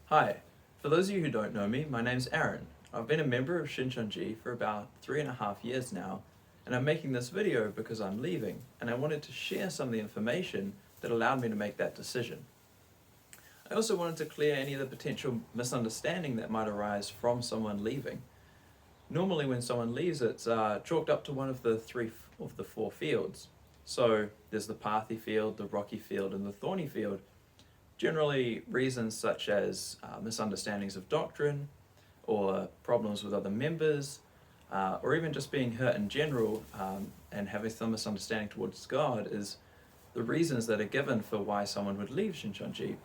Hi, for those of you who don't know me, my name's Aaron. I've been a member of Shincheonji for about 3.5 years now, and I'm making this video because I'm leaving, and I wanted to share some of the information that allowed me to make that decision. I also wanted to clear any of the potential misunderstanding that might arise from someone leaving. Normally when someone leaves, it's chalked up to one of the three of the four fields. So there's the pathy field, the rocky field, and the thorny field. Generally, reasons such as misunderstandings of doctrine, or problems with other members, or even just being hurt in general and having some misunderstanding towards God is the reasons that are given for why someone would leave Shincheonji.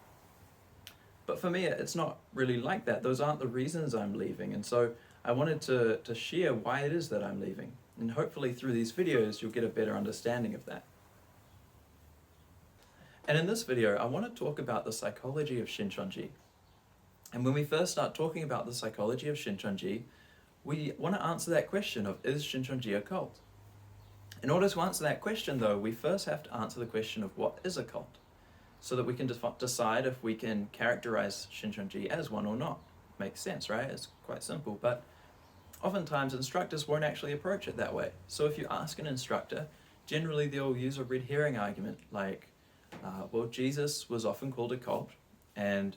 But for me, it's not really like that. Those aren't the reasons I'm leaving, and so I wanted to share why it is that I'm leaving. And hopefully through these videos, you'll get a better understanding of that. And in this video, I want to talk about the psychology of Shincheonji. And when we first start talking about the psychology of Shincheonji, we want to answer that question of, is Shincheonji a cult? In order to answer that question though, we first have to answer the question of what is a cult, so that we can decide if we can characterize Shincheonji as one or not. Makes sense, right? It's quite simple, but oftentimes instructors won't actually approach it that way. So if you ask an instructor, generally they'll use a red herring argument like, well, Jesus was often called a cult, and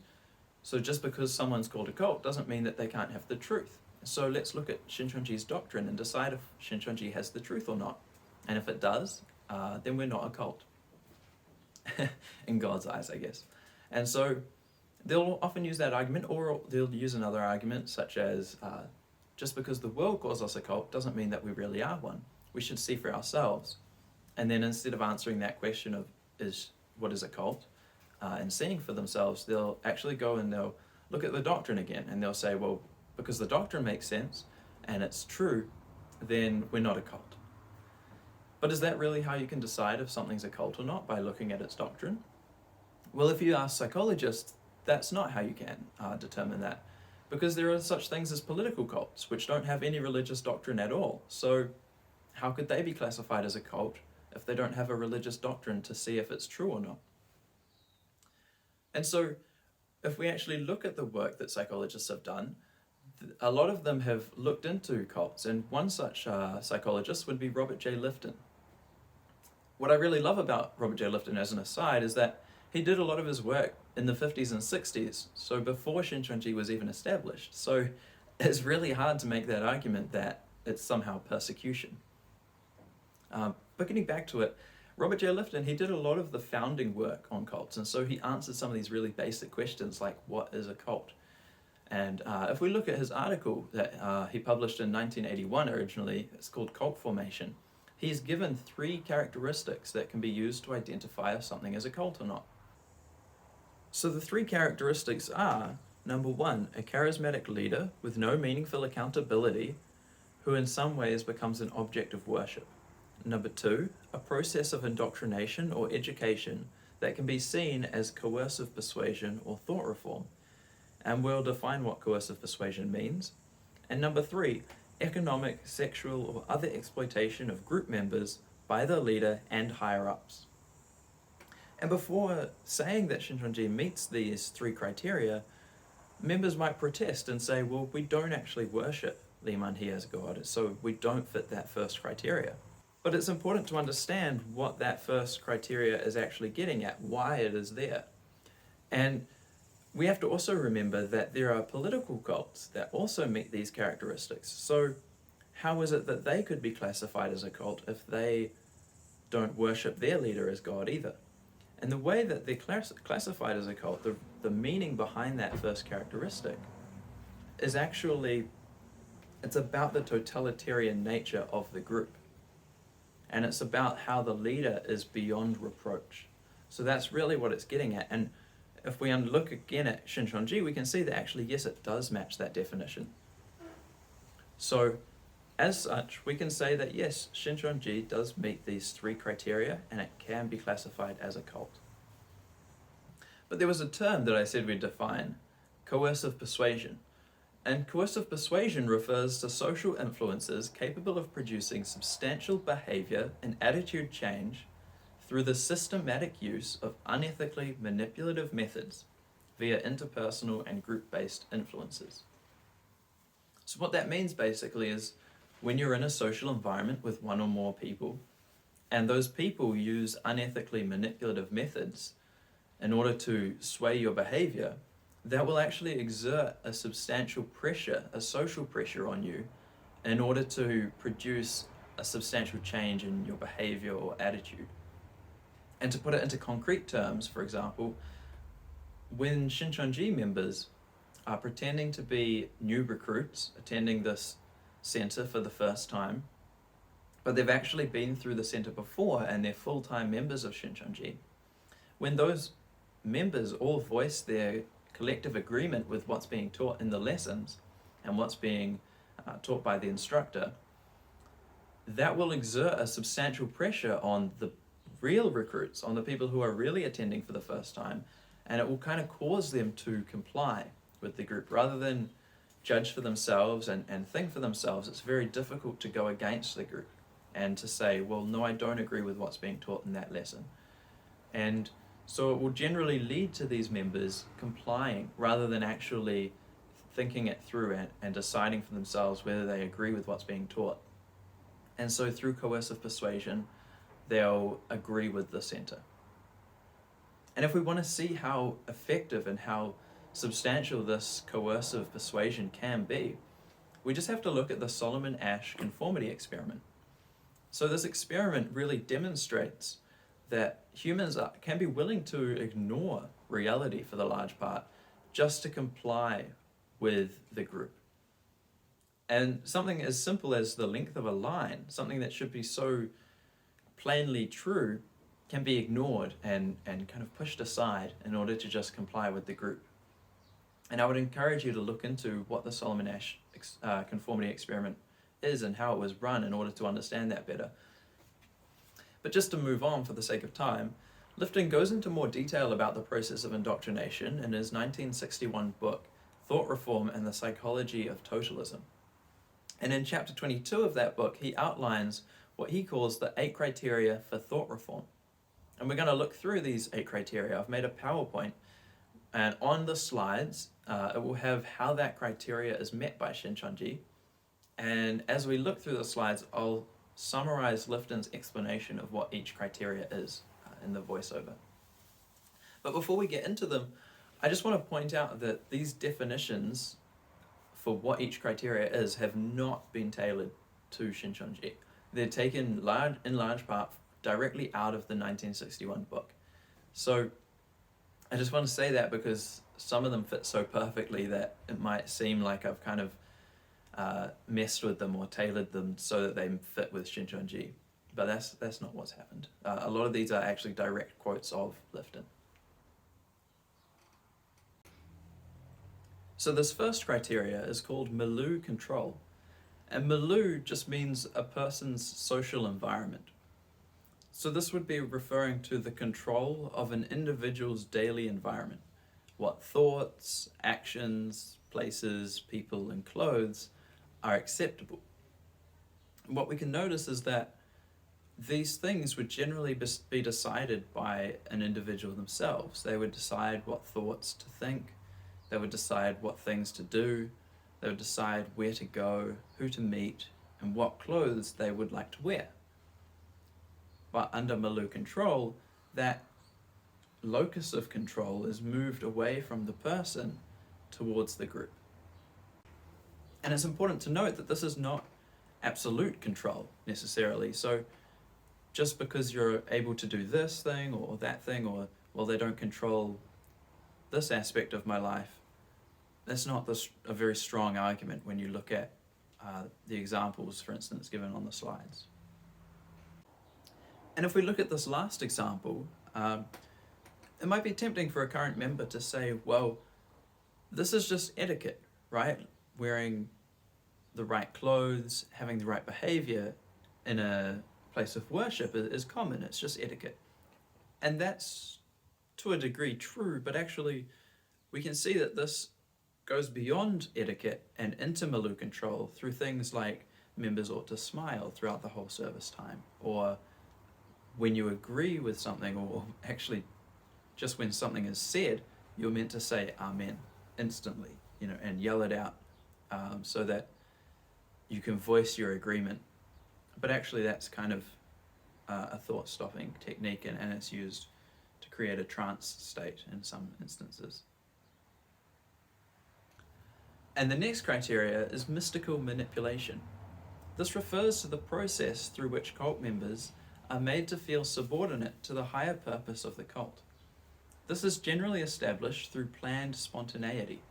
so just because someone's called a cult doesn't mean that they can't have the truth. So let's look at Shincheonji's doctrine and decide if Shincheonji has the truth or not. And if it does, then we're not a cult. In God's eyes, I guess. And so they'll often use that argument, or they'll use another argument such as, just because the world calls us a cult doesn't mean that we really are one. We should see for ourselves. And then instead of answering that question of what is a cult, and seeing for themselves, they'll actually go and they'll look at the doctrine again, and they'll say, well, because the doctrine makes sense and it's true, then we're not a cult. But is that really how you can decide if something's a cult or not, by looking at its doctrine? Well, if you ask psychologists, that's not how you can determine that, because there are such things as political cults, which don't have any religious doctrine at all. So how could they be classified as a cult if they don't have a religious doctrine to see if it's true or not? And so if we actually look at the work that psychologists have done, a lot of them have looked into cults, and one such psychologist would be Robert J. Lifton. What I really love about Robert J. Lifton, as an aside, is that he did a lot of his work in the 50s and 60s, so before Shincheonji was even established. So it's really hard to make that argument that it's somehow persecution. But getting back to it, Robert J. Lifton, he did a lot of the founding work on cults, and so he answered some of these really basic questions like, what is a cult? And if we look at his article that he published in 1981 originally, it's called Cult Formation, he's given 3 characteristics that can be used to identify if something is a cult or not. So the 3 characteristics are, number 1, a charismatic leader with no meaningful accountability, who in some ways becomes an object of worship. Number 2, a process of indoctrination or education that can be seen as coercive persuasion or thought reform. And we'll define what coercive persuasion means. And number 3, economic, sexual, or other exploitation of group members by the leader and higher-ups. And before saying that Shincheonji meets these 3 criteria, members might protest and say, well, we don't actually worship Lee Man-hee as God, so we don't fit that first criteria. But it's important to understand what that first criteria is actually getting at, why it is there. And we have to also remember that there are political cults that also meet these characteristics. So how is it that they could be classified as a cult if they don't worship their leader as God either? And the way that they're classified as a cult, the meaning behind that first characteristic is actually, it's about the totalitarian nature of the group. And it's about how the leader is beyond reproach. So that's really what it's getting at. And if we look again at Shincheonji, we can see that actually, yes, it does match that definition. So as such, we can say that yes, Shincheonji does meet these 3 criteria, and it can be classified as a cult. But there was a term that I said we'd define, coercive persuasion. And coercive persuasion refers to social influences capable of producing substantial behavior and attitude change through the systematic use of unethically manipulative methods via interpersonal and group-based influences. So what that means basically is when you're in a social environment with one or more people, and those people use unethically manipulative methods in order to sway your behavior, that will actually exert a substantial pressure, a social pressure on you, in order to produce a substantial change in your behavior or attitude. And to put it into concrete terms, for example, when Shincheonji members are pretending to be new recruits attending this center for the first time, but they've actually been through the center before and they're full-time members of Shincheonji, when those members all voice their collective agreement with what's being taught in the lessons and what's being taught by the instructor, that will exert a substantial pressure on the real recruits, on the people who are really attending for the first time, and it will kind of cause them to comply with the group rather than judge for themselves and think for themselves. It's very difficult to go against the group and to say, well, no, I don't agree with what's being taught in that lesson. And so it will generally lead to these members complying rather than actually thinking it through and deciding for themselves whether they agree with what's being taught. And so through coercive persuasion, they'll agree with the center. And if we want to see how effective and how substantial this coercive persuasion can be, we just have to look at the Solomon Asch conformity experiment. So this experiment really demonstrates that humans can be willing to ignore reality for the large part just to comply with the group. And something as simple as the length of a line, something that should be so plainly true, can be ignored and kind of pushed aside in order to just comply with the group. And I would encourage you to look into what the Solomon Asch conformity experiment is and how it was run in order to understand that better. But just to move on for the sake of time, Lifton goes into more detail about the process of indoctrination in his 1961 book, Thought Reform and the Psychology of Totalism. And in chapter 22 of that book, he outlines what he calls the 8 criteria for thought reform. And we're going to look through these 8 criteria. I've made a PowerPoint, and on the slides, it will have how that criteria is met by Shincheonji. And as we look through the slides, I'll summarize Lifton's explanation of what each criteria is in the voiceover. But before we get into them, I just want to point out that these definitions for what each criteria is have not been tailored to Shincheonji. They're taken in large part directly out of the 1961 book. So I just want to say that because some of them fit so perfectly that it might seem like I've kind of messed with them or tailored them so that they fit with Shincheonji. But that's not what's happened. A lot of these are actually direct quotes of Lifton. So this first criteria is called milieu control. And milieu just means a person's social environment. So this would be referring to the control of an individual's daily environment. What thoughts, actions, places, people, and clothes are acceptable. What we can notice is that these things would generally be decided by an individual themselves. They would decide what thoughts to think, they would decide what things to do, they would decide where to go, who to meet, and what clothes they would like to wear. But under milieu control, that locus of control is moved away from the person towards the group. And it's important to note that this is not absolute control necessarily. So just because you're able to do this thing or that thing, or, well, they don't control this aspect of my life, that's not a very strong argument when you look at the examples, for instance, given on the slides. And if we look at this last example, it might be tempting for a current member to say, well, this is just etiquette, right? Wearing the right clothes, having the right behavior in a place of worship is common, it's just etiquette. And that's to a degree true, but actually we can see that this goes beyond etiquette and into milieu control through things like members ought to smile throughout the whole service time, or when you agree with something, or actually just when something is said, you're meant to say Amen instantly, and yell it out, so that you can voice your agreement. But actually that's kind of a thought-stopping technique, and it's used to create a trance state in some instances. And the next criteria is mystical manipulation. This refers to the process through which cult members are made to feel subordinate to the higher purpose of the cult. This is generally established through planned spontaneity,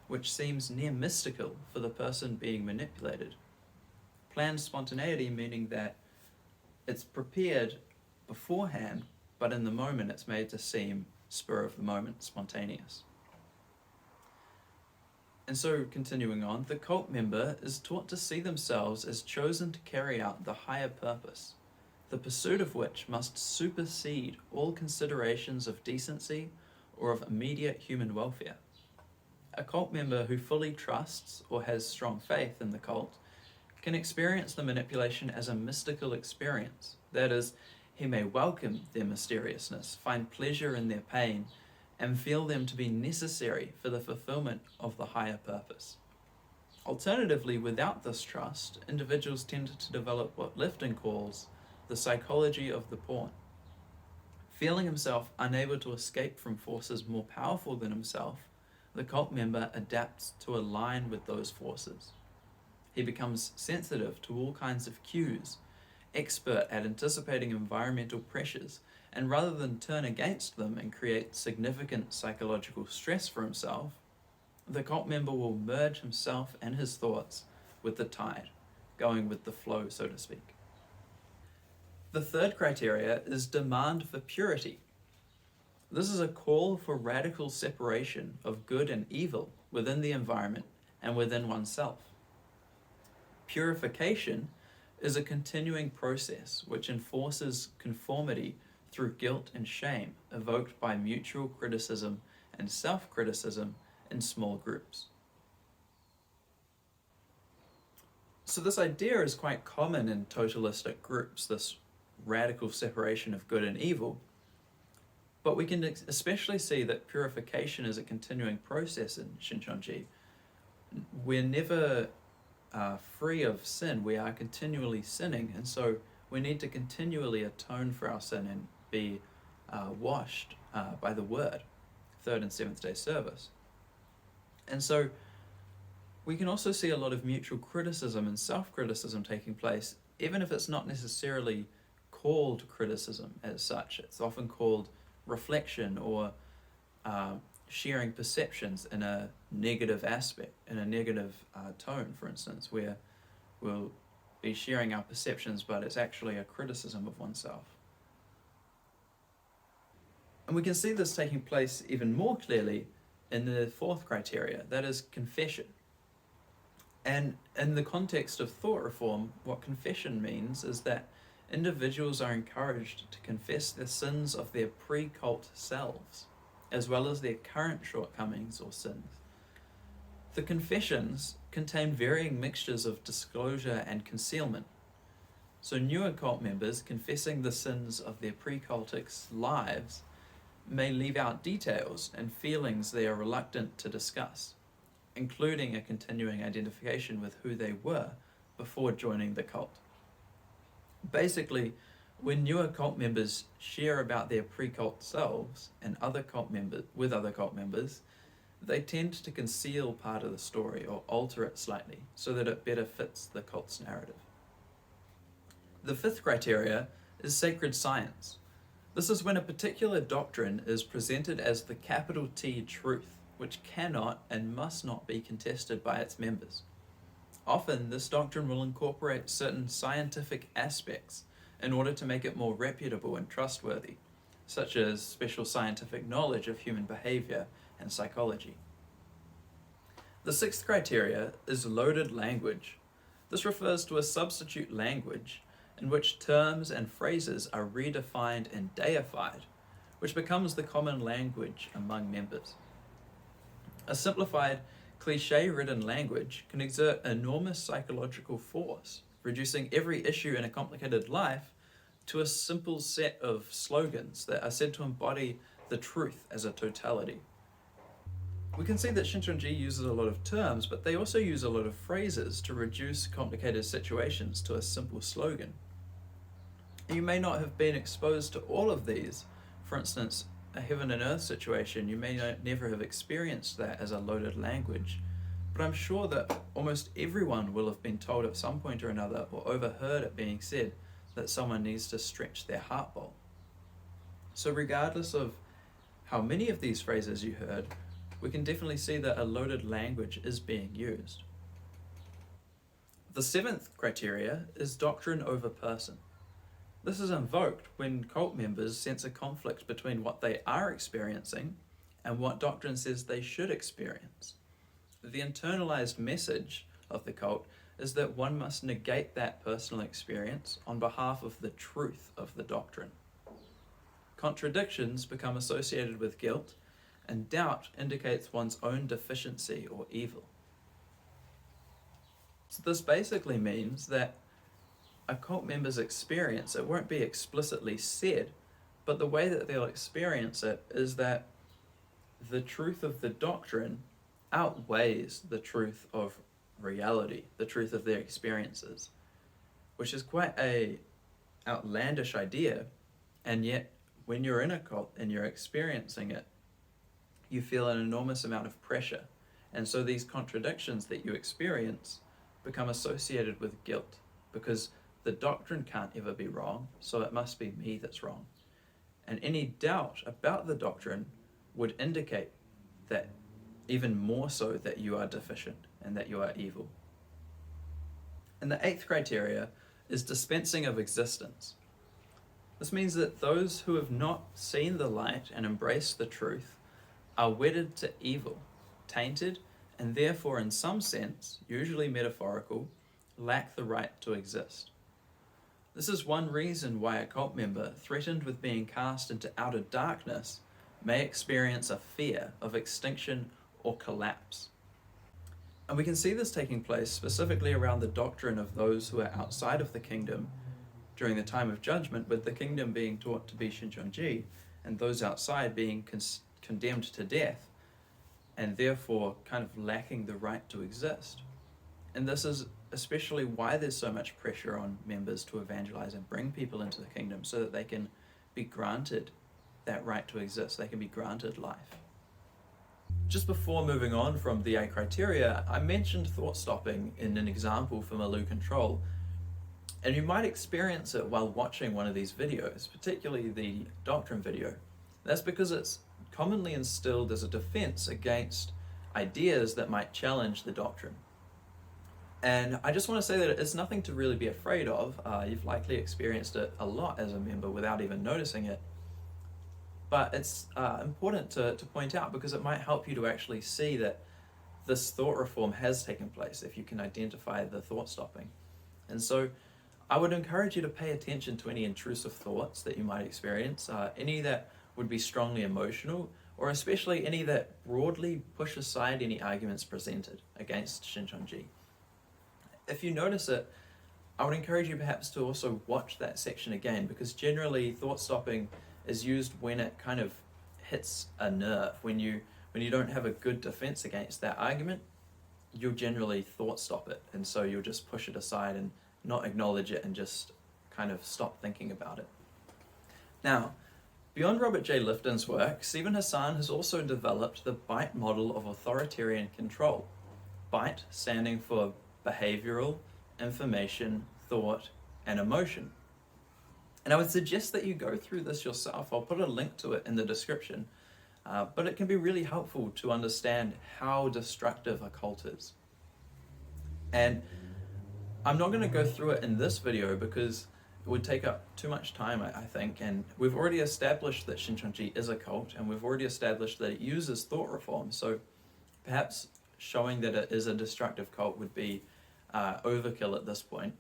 which seems near mystical for the person being manipulated. Planned spontaneity meaning that it's prepared beforehand, but in the moment it's made to seem spur of the moment, spontaneous. And so, continuing on, the cult member is taught to see themselves as chosen to carry out the higher purpose, the pursuit of which must supersede all considerations of decency or of immediate human welfare. A cult member who fully trusts or has strong faith in the cult can experience the manipulation as a mystical experience. That is, he may welcome their mysteriousness, find pleasure in their pain, and feel them to be necessary for the fulfillment of the higher purpose. Alternatively, without this trust, individuals tend to develop what Lifton calls the psychology of the pawn. Feeling himself unable to escape from forces more powerful than himself, the cult member adapts to align with those forces. He becomes sensitive to all kinds of cues, expert at anticipating environmental pressures, and rather than turn against them and create significant psychological stress for himself, the cult member will merge himself and his thoughts with the tide, going with the flow, so to speak. The third criteria is demand for purity. This is a call for radical separation of good and evil within the environment and within oneself. Purification is a continuing process which enforces conformity through guilt and shame evoked by mutual criticism and self-criticism in small groups. So this idea is quite common in totalistic groups, this radical separation of good and evil, but we can especially see that purification is a continuing process in Shincheonji. We're never free of sin, we are continually sinning, and so we need to continually atone for our sin and be washed by the word, third and seventh day service. And so we can also see a lot of mutual criticism and self-criticism taking place, even if it's not necessarily called criticism as such. It's often called reflection or sharing perceptions in a negative aspect, in a negative tone, for instance, where we'll be sharing our perceptions, but it's actually a criticism of oneself. And we can see this taking place even more clearly in the fourth criteria, that is confession. And in the context of thought reform, what confession means is that individuals are encouraged to confess the sins of their pre-cult selves, as well as their current shortcomings or sins. The confessions contain varying mixtures of disclosure and concealment. So newer cult members confessing the sins of their pre-cultics lives may leave out details and feelings they are reluctant to discuss, including a continuing identification with who they were before joining the cult. Basically, when newer cult members share about their pre-cult selves and other cult members, they tend to conceal part of the story or alter it slightly so that it better fits the cult's narrative. The fifth criteria is sacred science. This is when a particular doctrine is presented as the capital T truth, which cannot and must not be contested by its members. Often, this doctrine will incorporate certain scientific aspects in order to make it more reputable and trustworthy, such as special scientific knowledge of human behavior and psychology. The sixth criteria is loaded language. This refers to a substitute language in which terms and phrases are redefined and deified, which becomes the common language among members. A simplified, cliché-ridden language can exert enormous psychological force, reducing every issue in a complicated life to a simple set of slogans that are said to embody the truth as a totality. We can see that Shincheonji uses a lot of terms, but they also use a lot of phrases to reduce complicated situations to a simple slogan. You may not have been exposed to all of these. For instance, a heaven and earth situation, you may never have experienced that as a loaded language, but I'm sure that almost everyone will have been told at some point or another, or overheard it being said, that someone needs to stretch their heart bowl. So regardless of how many of these phrases you heard, we can definitely see that a loaded language is being used. The seventh criteria is doctrine over person. This is invoked when cult members sense a conflict between what they are experiencing and what doctrine says they should experience. The internalized message of the cult is that one must negate that personal experience on behalf of the truth of the doctrine. Contradictions become associated with guilt, and doubt indicates one's own deficiency or evil. So this basically means that a cult member's experience, it won't be explicitly said, but the way that they'll experience it is that the truth of the doctrine outweighs the truth of reality, the truth of their experiences, which is quite a outlandish idea, and yet when you're in a cult and you're experiencing it, you feel an enormous amount of pressure. And so these contradictions that you experience become associated with guilt, because the doctrine can't ever be wrong, so it must be me that's wrong. And any doubt about the doctrine would indicate that even more so that you are deficient and that you are evil. And the eighth criteria is dispensing of existence. This means that those who have not seen the light and embraced the truth are wedded to evil, tainted, and therefore in some sense, usually metaphorical, lack the right to exist. This is one reason why a cult member threatened with being cast into outer darkness may experience a fear of extinction or collapse. And we can see this taking place specifically around the doctrine of those who are outside of the kingdom during the time of judgment, with the kingdom being taught to be Shincheonji and those outside being condemned to death, and therefore kind of lacking the right to exist. And this is especially why there's so much pressure on members to evangelize and bring people into the kingdom, so that they can be granted that right to exist, they can be granted life. Just before moving on from the 8 criteria, I mentioned thought stopping in an example from Malu Control, and you might experience it while watching one of these videos, particularly the Doctrine video. That's because it's commonly instilled as a defense against ideas that might challenge the doctrine. And I just want to say that it's nothing to really be afraid of. You've likely experienced it a lot as a member without even noticing it. But it's important to point out, because it might help you to actually see that this thought reform has taken place if you can identify the thought stopping. And so I would encourage you to pay attention to any intrusive thoughts that you might experience, any that would be strongly emotional, or especially any that broadly push aside any arguments presented against Shincheonji. If you notice it, I would encourage you perhaps to also watch that section again, because generally thought stopping is used when it kind of hits a nerve. When you don't have a good defense against that argument, you'll generally thought stop it, and so you'll just push it aside and not acknowledge it and just kind of stop thinking about it. Now, beyond Robert J. Lifton's work, Stephen Hassan has also developed the BITE model of authoritarian control. BITE standing for behavioral, information, thought, and emotion. And I would suggest that you go through this yourself. I'll put a link to it in the description, but it can be really helpful to understand how destructive a cult is. And I'm not going to go through it in this video because it would take up too much time, I think, and we've already established that Shincheonji is a cult, and we've already established that it uses thought reform, so perhaps showing that it is a destructive cult would be overkill at this point.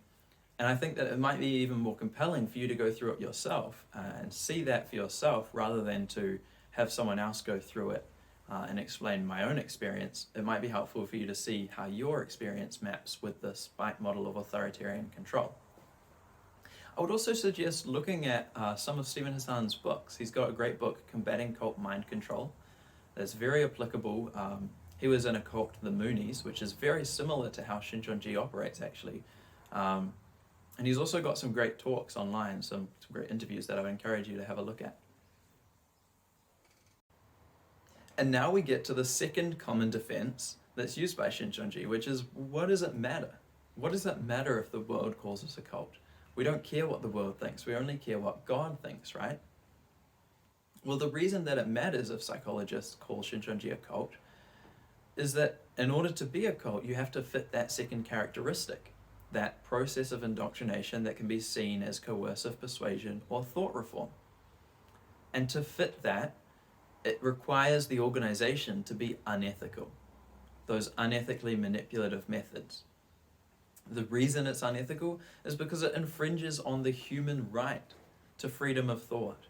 And I think that it might be even more compelling for you to go through it yourself and see that for yourself, rather than to have someone else go through it and explain my own experience. It might be helpful for you to see how your experience maps with this BITE model of authoritarian control. I would also suggest looking at some of Stephen Hassan's books. He's got a great book, Combating Cult Mind Control. that's very applicable. He was in a cult, the Moonies, which is very similar to how Shincheonji operates, actually. And he's also got some great talks online, some great interviews that I would encourage you to have a look at. And now we get to the second common defense that's used by Shincheonji, which is, what does it matter? What does it matter if the world calls us a cult? We don't care what the world thinks, we only care what God thinks, right? Well, the reason that it matters if psychologists call Shincheonji a cult is that in order to be a cult, you have to fit that second characteristic, that process of indoctrination that can be seen as coercive persuasion or thought reform. And to fit that, it requires the organization to be unethical, those unethically manipulative methods. The reason it's unethical is because it infringes on the human right to freedom of thought.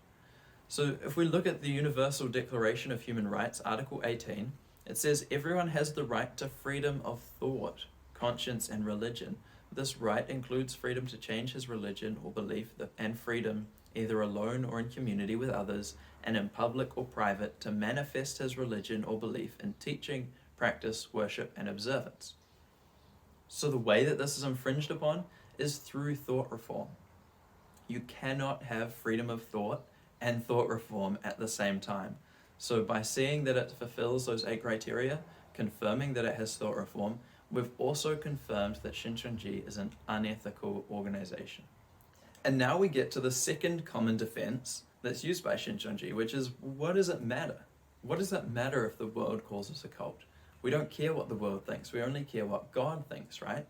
So if we look at the Universal Declaration of Human Rights, Article 18, it says everyone has the right to freedom of thought, conscience, and religion. This right includes freedom to change his religion or belief, and freedom, either alone or in community with others, and in public or private, to manifest his religion or belief in teaching, practice, worship, and observance. So the way that this is infringed upon is through thought reform. You cannot have freedom of thought and thought reform at the same time. So by seeing that it fulfills those 8 criteria, confirming that it has thought reform, we've also confirmed that Shincheonji is an unethical organization. And now we get to the second common defense that's used by Shincheonji, which is, what does it matter? What does it matter if the world calls us a cult? We don't care what the world thinks, we only care what God thinks, right?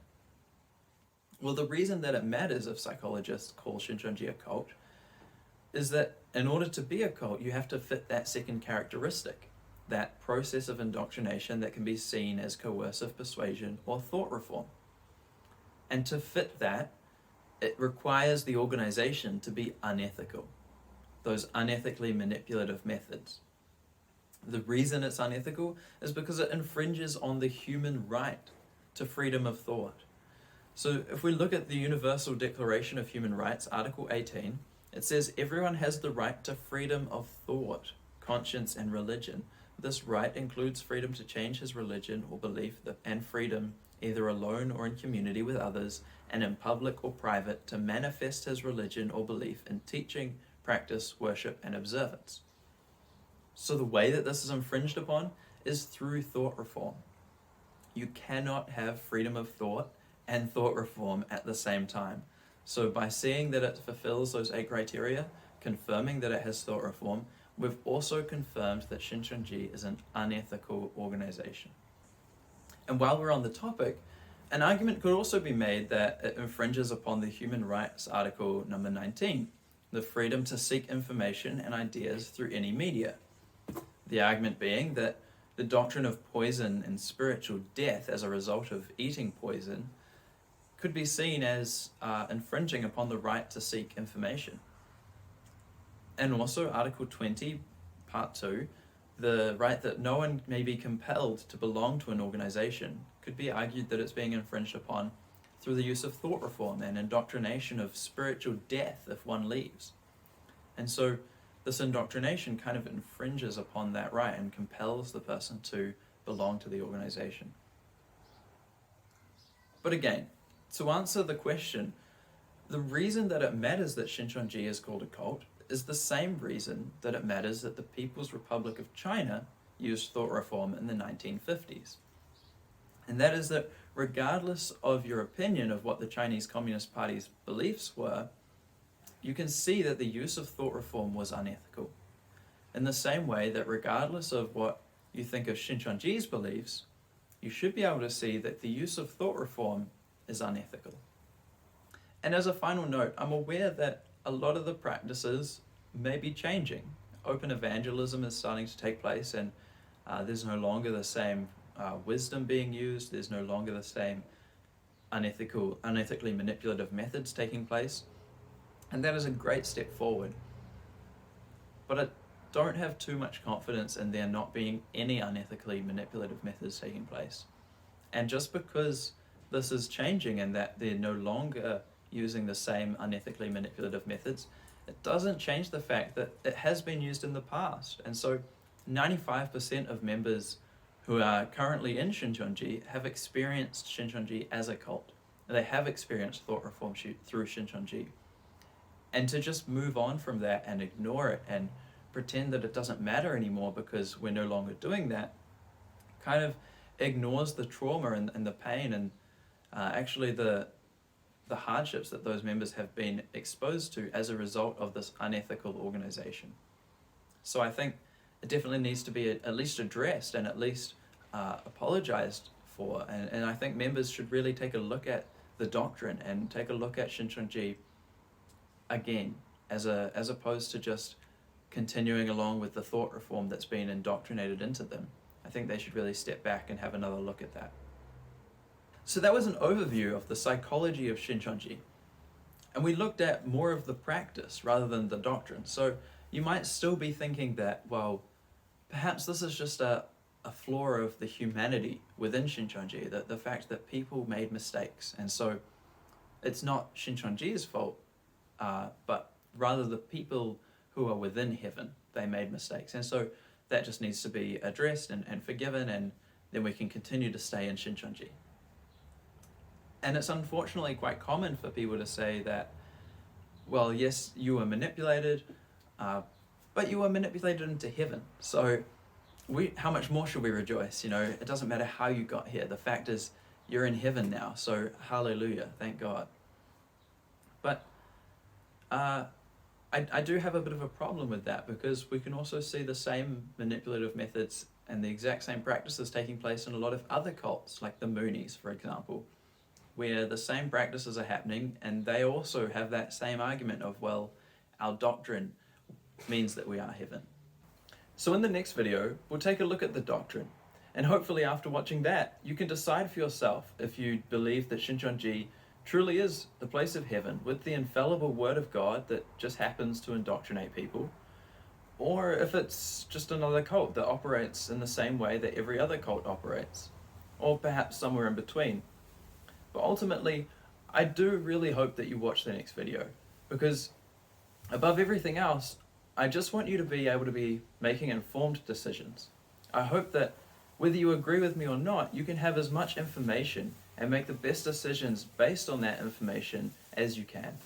Well, the reason that it matters if psychologists call Shincheonji a cult is that in order to be a cult, you have to fit that second characteristic, that process of indoctrination that can be seen as coercive persuasion or thought reform. And to fit that, it requires the organization to be unethical, those unethically manipulative methods. The reason it's unethical is because it infringes on the human right to freedom of thought. So if we look at the Universal Declaration of Human Rights, Article 18, it says everyone has the right to freedom of thought, conscience, and religion. This right includes freedom to change his religion or belief, and freedom, either alone or in community with others, and in public or private, to manifest his religion or belief in teaching, practice, worship, and observance. So the way that this is infringed upon is through thought reform. You cannot have freedom of thought and thought reform at the same time. So by seeing that it fulfills those 8 criteria, confirming that it has thought reform, we've also confirmed that Shincheonji is an unethical organization. And while we're on the topic, an argument could also be made that it infringes upon the Human Rights Article number 19, the freedom to seek information and ideas through any media. The argument being that the doctrine of poison and spiritual death as a result of eating poison could be seen as infringing upon the right to seek information. And also Article 20, Part 2, the right that no one may be compelled to belong to an organization, could be argued that it's being infringed upon through the use of thought reform and indoctrination of spiritual death if one leaves. And so this indoctrination kind of infringes upon that right and compels the person to belong to the organization. But again, to answer the question, the reason that it matters that Shincheonji is called a cult is the same reason that it matters that the People's Republic of China used thought reform in the 1950s. And that is that regardless of your opinion of what the Chinese Communist Party's beliefs were, you can see that the use of thought reform was unethical. In the same way that regardless of what you think of Shincheonji's beliefs, you should be able to see that the use of thought reform is unethical. And as a final note, I'm aware that a lot of the practices may be changing. Open evangelism is starting to take place, and there's no longer the same wisdom being used, there's no longer the same unethically manipulative methods taking place, and that is a great step forward. But I don't have too much confidence in there not being any unethically manipulative methods taking place. And just because this is changing and that they're no longer using the same unethically manipulative methods, it doesn't change the fact that it has been used in the past. And so 95% of members who are currently in Shincheonji have experienced Shincheonji as a cult. They have experienced thought reform through Shincheonji. And to just move on from that and ignore it and pretend that it doesn't matter anymore because we're no longer doing that, kind of ignores the trauma and the pain and actually the hardships that those members have been exposed to as a result of this unethical organization. So I think it definitely needs to be at least addressed and at least apologized for. And I think members should really take a look at the doctrine and take a look at Shincheonji again, as opposed to just continuing along with the thought reform that's been indoctrinated into them. I think they should really step back and have another look at that. So that was an overview of the psychology of Shincheonji. And we looked at more of the practice rather than the doctrine. So you might still be thinking that, well, perhaps this is just a flaw of the humanity within Shincheonji, the fact that people made mistakes. And so it's not Shincheonji's fault, but rather the people who are within heaven, they made mistakes. And so that just needs to be addressed and forgiven, and then we can continue to stay in Shincheonji. And it's unfortunately quite common for people to say that, well, yes, you were manipulated, but you were manipulated into heaven. So how much more should we rejoice? It doesn't matter how you got here. The fact is, you're in heaven now. So hallelujah, thank God. But I do have a bit of a problem with that, because we can also see the same manipulative methods and the exact same practices taking place in a lot of other cults, like the Moonies, for example, where the same practices are happening, and they also have that same argument of, well, our doctrine means that we are heaven. So in the next video, we'll take a look at the doctrine, and hopefully after watching that, you can decide for yourself if you believe that Shincheonji truly is the place of heaven with the infallible word of God that just happens to indoctrinate people, or if it's just another cult that operates in the same way that every other cult operates, or perhaps somewhere in between. But ultimately, I do really hope that you watch the next video, because above everything else, I just want you to be able to be making informed decisions. I hope that whether you agree with me or not, you can have as much information and make the best decisions based on that information as you can.